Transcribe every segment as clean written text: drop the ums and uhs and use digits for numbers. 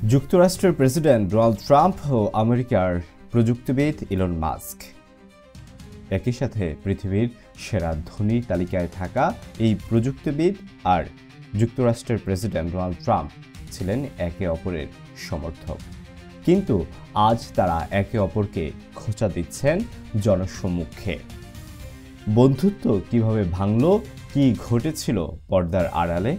যুক্তরাষ্ট্রের president Donald Trump ও আমেরিকার প্রযুক্তিবিদ ইলন মাস্ক একই সাথে পৃথিবীর সেরা ধনী তালিকায় থাকা এই প্রযুক্তিবিদ আর যুক্তরাষ্ট্রের প্রেসিডেন্ট ডোনাল্ড ট্রাম্প ছিলেন একে অপরের সমর্থক। কিন্তু আজ তারা একে অপরকে খোঁচা দিচ্ছেন জনসম্মুখে। বন্ধুত্ব কিভাবে ভাঙল, কি ঘটেছিল পর্দার আড়ালে?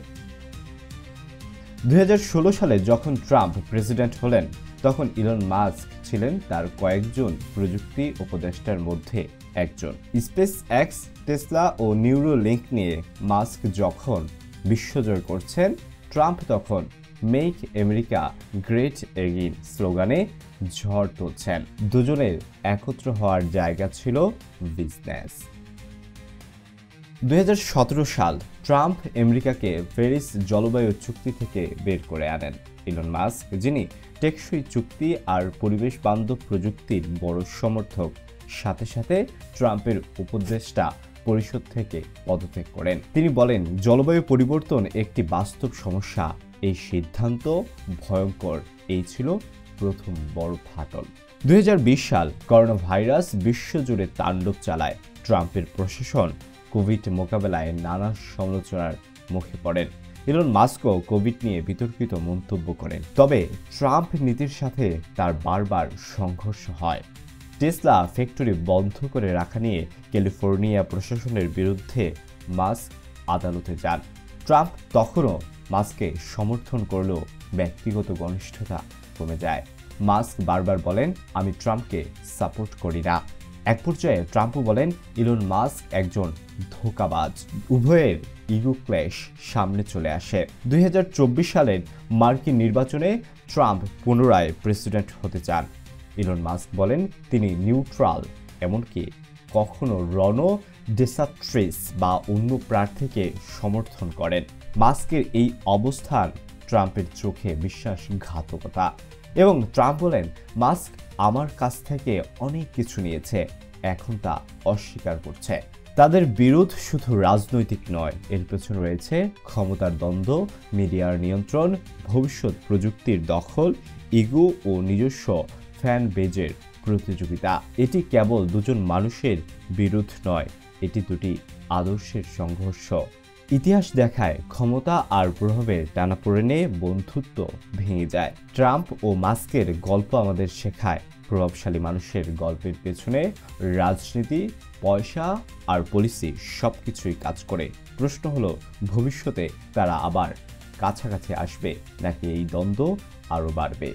2016 সালে যখন ট্রাম্প প্রেসিডেন্ট হলেন, তখন ইলন মাস্ক ছিলেন তার কয়েকজন প্রযুক্তি উপদেষ্টার মধ্যে একজন। স্পেস এক্স, টেসলা ও নিউরোলিঙ্ক নিয়ে মাস্ক যখন বিশ্বজয় করছেন, ট্রাম্প তখন মেক আমেরিকা গ্রেট এগেইন স্লোগানে ঝড় তুলছেন। দুজনের একত্র হওয়ার জায়গা ছিল বিজনেস। 2017 সাল ট্রাম্প আমেরিকাকে প্যারিস জলবায়ু চুক্তি থেকে বের করে আনেন। ইলন মাস্ক, যিনি টেকসই চুক্তি আর পরিবেশ বান্ধব প্রযুক্তির বড় সমর্থক, সাথে সাথে ট্রাম্পের উপদেষ্টা পরিষদ থেকে পদত্যাগ করেন। তিনি বলেন, জলবায়ু পরিবর্তন একটি বাস্তব সমস্যা, এই সিদ্ধান্ত ভয়ঙ্কর। এই ছিল প্রথম বড় ফাটল। 2020 সাল করোনা ভাইরাস বিশ্বজুড়ে তাণ্ডব চালায়। ট্রাম্পের প্রশাসন কোভিড মোকাবেলায় নানা সমালোচনার মুখে পড়েন। ইলন মাস্কও কোভিড নিয়ে বিতর্কিত মন্তব্য করেন। তবে ট্রাম্প নীতির সাথে তার বারবার সংঘর্ষ হয়। টেসলা ফ্যাক্টরি বন্ধ করে রাখা নিয়ে ক্যালিফোর্নিয়া প্রশাসনের বিরুদ্ধে মাস্ক আদালতে যান। ট্রাম্প তখনও মাস্ককে সমর্থন করলেও ব্যক্তিগত ঘনিষ্ঠতা কমে যায়। মাস্ক বারবার বলেন, আমি ট্রাম্পকে সাপোর্ট করি না। এক পর্যায়ে ট্রাম্পও বলেন, ইলন মাস্ক একজন ধোঁকাবাজ। উভয়ের ইগো ক্ল্যাশ সামনে চলে আসে। 2024 সালের মার্কিন নির্বাচনে ট্রাম্প পুনরায় প্রেসিডেন্ট হতে চান। ইলন মাস্ক বলেন, তিনি নিউট্রাল, এমনকি কখনো রণ ডেসান্টিস বা অন্য প্রার্থীকে সমর্থন করেন। মাস্কের এই অবস্থান ট্রাম্পের চোখে বিশ্বাসঘাতকতা। এবং ট্রাম্প বলেন, মাস্ক আমার কাছ থেকে অনেক কিছু নিয়েছে, এখন তা অস্বীকার করছে। তাদের বিরোধ শুধু রাজনৈতিক নয়, এর পেছনে রয়েছে ক্ষমতার দ্বন্দ্ব, মিডিয়ার নিয়ন্ত্রণ, ভবিষ্যৎ প্রযুক্তির দখল, ইগো ও নিজস্ব ফ্যান বেজের প্রতিযোগিতা। এটি কেবল দুজন মানুষের বিরোধ নয়, এটি দুটি আদর্শের সংঘর্ষ। ইতিহাস দেখায়, ক্ষমতা আর প্রভাবের টানাপোড়েনে বন্ধুত্ব ভেঙে যায়। ট্রাম্প ও মাস্কের গল্প আমাদের শেখায়, প্রভাবশালী মানুষের গল্পের পেছনে রাজনীতি, পয়সা আর পলিসি সবকিছুই কাজ করে। প্রশ্ন হলো, ভবিষ্যতে তারা আবার কাছাকাছি আসবে নাকি এই দ্বন্দ্ব আরও বাড়বে?